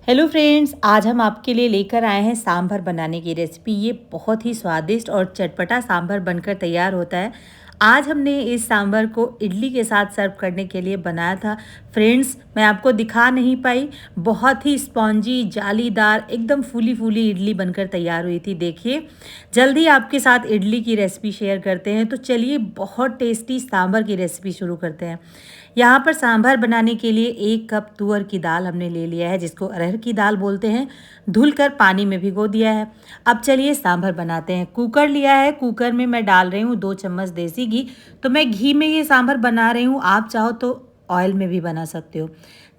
Hello friends, आज हम आपके लिए लेकर आए हैं सांभर बनाने की रेसिपी। ये बहुत ही स्वादिष्ट और चटपटा सांभर बनकर तैयार होता है। आज हमने इस सांभर को इडली के साथ सर्व करने के लिए बनाया था। फ्रेंड्स, मैं आपको दिखा नहीं पाई, बहुत ही स्पॉन्जी, जालीदार, एकदम फूली फूली इडली बनकर तैयार हुई थी। देखिए, जल्दी आपके साथ इडली की रेसिपी शेयर करते हैं। तो चलिए, बहुत टेस्टी सांभर की रेसिपी शुरू करते हैं। यहाँ पर सांभर बनाने के लिए 1 कप तुअर की दाल हमने ले लिया है, जिसको अरहर की दाल बोलते हैं। धुलकर पानी में भिगो दिया है। अब चलिए सांभर बनाते हैं। कुकर लिया है, कुकर में मैं डाल रही हूँ 2 चम्मच देसी घी। तो मैं घी में ये सांभर बना रही हूँ, आप चाहो तो ऑयल में भी बना सकते हो।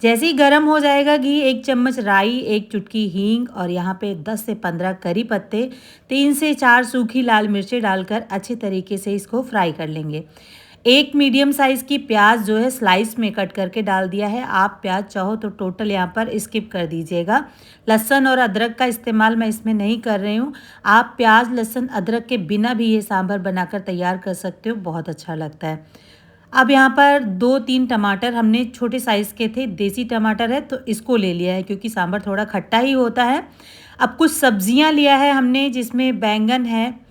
जैसे ही गर्म हो जाएगा घी, 1 चम्मच राई, 1 चुटकी हींग और यहाँ पे 10 से 15 करी पत्ते, 3 से 4 सूखी लाल मिर्चें डालकर अच्छे तरीके से इसको फ्राई कर लेंगे। 1 मीडियम साइज़ की प्याज जो है स्लाइस में कट करके डाल दिया है। आप प्याज चाहो तो टोटल यहाँ पर स्किप कर दीजिएगा। लहसुन और अदरक का इस्तेमाल मैं इसमें नहीं कर रही हूँ। आप प्याज, लहसुन, अदरक के बिना भी ये सांभर बनाकर तैयार कर सकते हो, बहुत अच्छा लगता है। अब यहाँ पर 2-3 टमाटर हमने छोटे साइज़ के थे, देसी टमाटर है तो इसको ले लिया है, क्योंकि सांभर थोड़ा खट्टा ही होता है। अब कुछ सब्जियाँ लिया है हमने, जिसमें बैंगन है,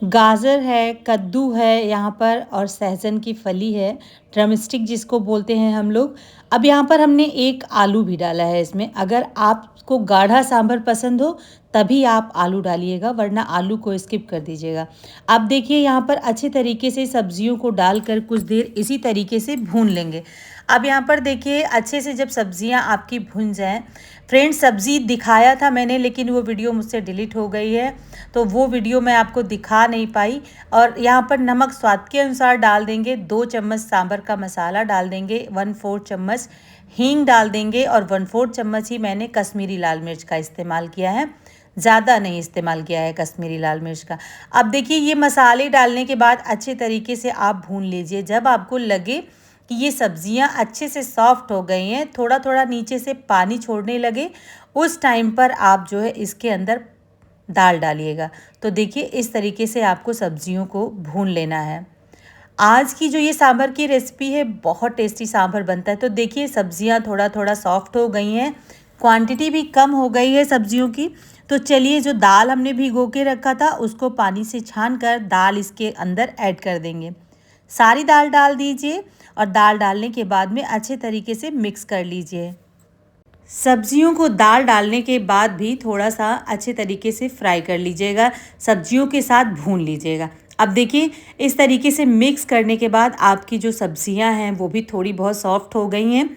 गाजर है, कद्दू है यहाँ पर, और सहजन की फली है, ड्रमस्टिक जिसको बोलते हैं हम लोग। अब यहाँ पर हमने 1 आलू भी डाला है इसमें। अगर आपको गाढ़ा सांभर पसंद हो तभी आप आलू डालिएगा, वरना आलू को स्किप कर दीजिएगा। अब देखिए, यहाँ पर अच्छे तरीके से सब्जियों को डालकर कुछ देर इसी तरीके से भून लेंगे। अब यहाँ पर देखिए, अच्छे से जब सब्जियाँ आपकी भुन जाएं, फ्रेंड्स सब्ज़ी दिखाया था मैंने, लेकिन वो वीडियो मुझसे डिलीट हो गई है, तो वो वीडियो मैं आपको दिखा नहीं पाई। और यहाँ पर नमक स्वाद के अनुसार डाल देंगे, 2 चम्मच सांभर का मसाला डाल देंगे, 1/4 चम्मच हींग डाल देंगे, और 1/4 चम्मच ही मैंने कश्मीरी लाल मिर्च का इस्तेमाल किया है, ज़्यादा नहीं इस्तेमाल किया है कश्मीरी लाल मिर्च का। अब देखिए, ये मसाले डालने के बाद अच्छे तरीके से आप भून लीजिए। जब आपको लगे कि ये सब्जियां अच्छे से सॉफ्ट हो गई हैं, थोड़ा थोड़ा नीचे से पानी छोड़ने लगे, उस टाइम पर आप जो है इसके अंदर दाल डालिएगा। तो देखिए, इस तरीके से आपको सब्जियों को भून लेना है। आज की जो ये सांभर की रेसिपी है, बहुत टेस्टी सांभर बनता है। तो देखिए, सब्जियां थोड़ा थोड़ा सॉफ्ट हो गई हैं, क्वांटिटी भी कम हो गई है सब्जियों की। तो चलिए, जो दाल हमने भिगो के रखा था उसको पानी से छान कर दाल इसके अंदर ऐड कर देंगे। सारी दाल डाल दीजिए और दाल डालने के बाद में अच्छे तरीके से मिक्स कर लीजिए। सब्जियों को दाल डालने के बाद भी थोड़ा सा अच्छे तरीके से फ्राई कर लीजिएगा, सब्जियों के साथ भून लीजिएगा। अब देखिए, इस तरीके से मिक्स करने के बाद आपकी जो सब्जियां हैं वो भी थोड़ी बहुत सॉफ्ट हो गई हैं,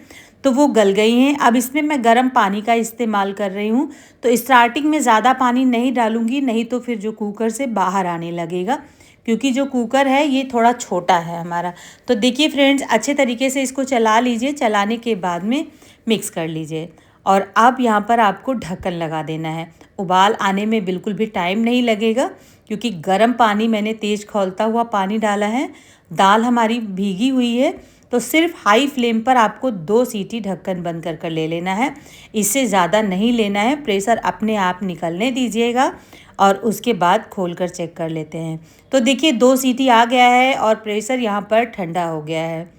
तो वो गल गई हैं। अब इसमें मैं गर्म पानी का इस्तेमाल कर रही हूँ। तो स्टार्टिंग में ज़्यादा पानी नहीं डालूँगी, नहीं तो फिर जो कुकर से बाहर आने लगेगा, क्योंकि जो कुकर है ये थोड़ा छोटा है हमारा। तो देखिए फ्रेंड्स, अच्छे तरीके से इसको चला लीजिए, चलाने के बाद में मिक्स कर लीजिए। और अब यहाँ पर आपको ढक्कन लगा देना है। उबाल आने में बिल्कुल भी टाइम नहीं लगेगा, क्योंकि गर्म पानी मैंने तेज़ खौलता हुआ पानी डाला है। दाल हमारी भीगी हुई है, तो सिर्फ हाई फ्लेम पर आपको 2 सीटी ढक्कन बंद कर ले लेना है। इससे ज़्यादा नहीं लेना है, प्रेशर अपने आप निकलने दीजिएगा और उसके बाद खोलकर चेक कर लेते हैं। तो देखिए, 2 सीटी आ गया है और प्रेशर यहाँ पर ठंडा हो गया है।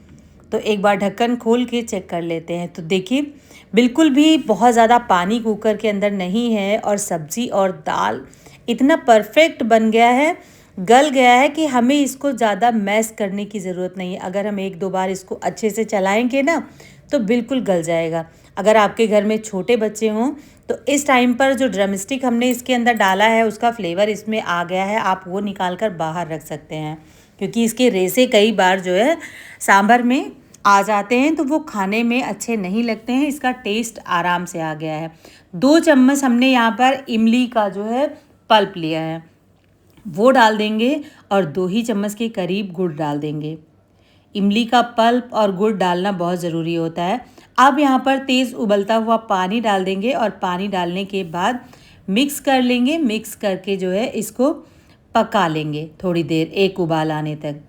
तो एक बार ढक्कन खोल के चेक कर लेते हैं। तो देखिए, बिल्कुल भी बहुत ज़्यादा पानी कुकर के अंदर नहीं है, और सब्ज़ी और दाल इतना परफेक्ट बन गया है, गल गया है, कि हमें इसको ज़्यादा मैश करने की ज़रूरत नहीं है। अगर हम 1-2 बार इसको अच्छे से चलाएंगे ना, तो बिल्कुल गल जाएगा। अगर आपके घर में छोटे बच्चे हों तो इस टाइम पर जो ड्रमस्टिक हमने इसके अंदर डाला है उसका फ्लेवर इसमें आ गया है, आप वो निकाल कर बाहर रख सकते हैं, क्योंकि इसके रेशे कई बार जो है सांभर में आ जाते हैं, तो वो खाने में अच्छे नहीं लगते हैं। इसका टेस्ट आराम से आ गया है। 2 चम्मच हमने यहाँ पर इमली का जो है पल्प लिया है, वो डाल देंगे, और 2 ही चम्मच के करीब गुड़ डाल देंगे। इमली का पल्प और गुड़ डालना बहुत ज़रूरी होता है। अब यहाँ पर तेज़ उबलता हुआ पानी डाल देंगे, और पानी डालने के बाद मिक्स कर लेंगे। मिक्स करके जो है इसको पका लेंगे थोड़ी देर, 1 उबाल आने तक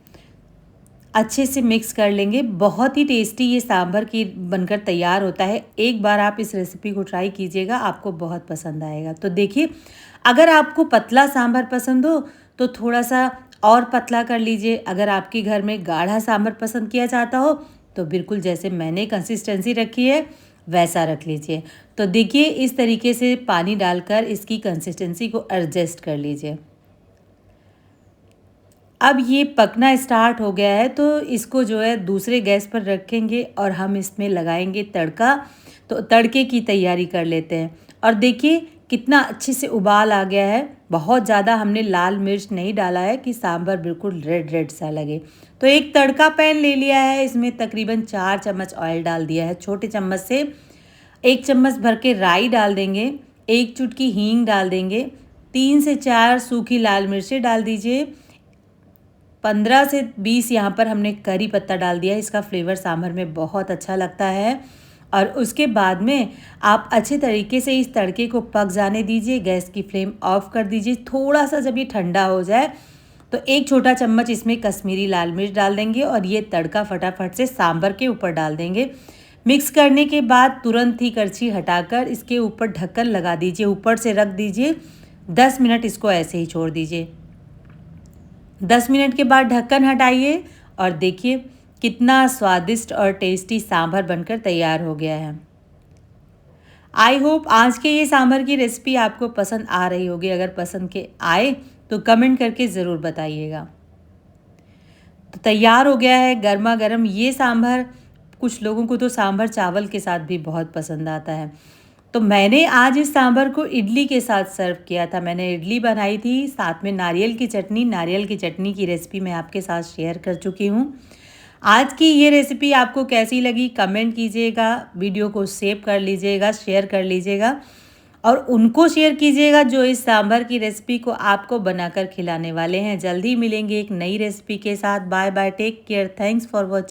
अच्छे से मिक्स कर लेंगे। बहुत ही टेस्टी ये सांभर की बनकर तैयार होता है। एक बार आप इस रेसिपी को ट्राई कीजिएगा, आपको बहुत पसंद आएगा। तो देखिए, अगर आपको पतला सांभर पसंद हो तो थोड़ा सा और पतला कर लीजिए। अगर आपके घर में गाढ़ा सांभर पसंद किया जाता हो तो बिल्कुल जैसे मैंने कंसिस्टेंसी रखी है वैसा रख लीजिए। तो देखिए इस तरीके से पानी डालकर इसकी कंसिस्टेंसी को एडजस्ट कर लीजिए। अब ये पकना स्टार्ट हो गया है तो इसको जो है दूसरे गैस पर रखेंगे और हम इसमें लगाएंगे तड़का। तो तड़के की तैयारी कर लेते हैं और देखिए कितना अच्छे से उबाल आ गया है। बहुत ज़्यादा हमने लाल मिर्च नहीं डाला है कि सांभर बिल्कुल रेड रेड सा लगे। तो एक तड़का पैन ले लिया है, इसमें तकरीबन 4 चम्मच ऑयल डाल दिया है। छोटे चम्मच से 1 चम्मच भर के राई डाल देंगे, 1 चुटकी हींग डाल देंगे, 3 से 4 सूखी लाल मिर्चें डाल दीजिए, 15 से 20 यहाँ पर हमने करी पत्ता डाल दिया है। इसका फ्लेवर सांभर में बहुत अच्छा लगता है। और उसके बाद में आप अच्छे तरीके से इस तड़के को पक जाने दीजिए। गैस की फ्लेम ऑफ कर दीजिए। थोड़ा सा जब ये ठंडा हो जाए तो 1 छोटा चम्मच इसमें कश्मीरी लाल मिर्च डाल देंगे और ये तड़का फटाफट से सांभर के ऊपर डाल देंगे। मिक्स करने के बाद तुरंत ही करछी हटाकर इसके ऊपर ढक्कन लगा दीजिए, ऊपर से रख दीजिए। 10 मिनट इसको ऐसे ही छोड़ दीजिए। 10 मिनट के बाद ढक्कन हटाइए और देखिए कितना स्वादिष्ट और टेस्टी सांभर बनकर तैयार हो गया है। आई होप आज के ये सांभर की रेसिपी आपको पसंद आ रही होगी। अगर पसंद के आए तो कमेंट करके ज़रूर बताइएगा। तो तैयार हो गया है गर्मा गर्म ये सांभर। कुछ लोगों को तो सांभर चावल के साथ भी बहुत पसंद आता है। तो मैंने आज इस सांभर को इडली के साथ सर्व किया था। मैंने इडली बनाई थी, साथ में नारियल की चटनी की रेसिपी मैं आपके साथ शेयर कर चुकी हूँ। आज की ये रेसिपी आपको कैसी लगी कमेंट कीजिएगा, वीडियो को सेव कर लीजिएगा, शेयर कर लीजिएगा और उनको शेयर कीजिएगा जो इस सांभर की रेसिपी को आपको बनाकर खिलाने वाले हैं। जल्दी मिलेंगे एक नई रेसिपी के साथ। Bye bye, take care, thanks for watching.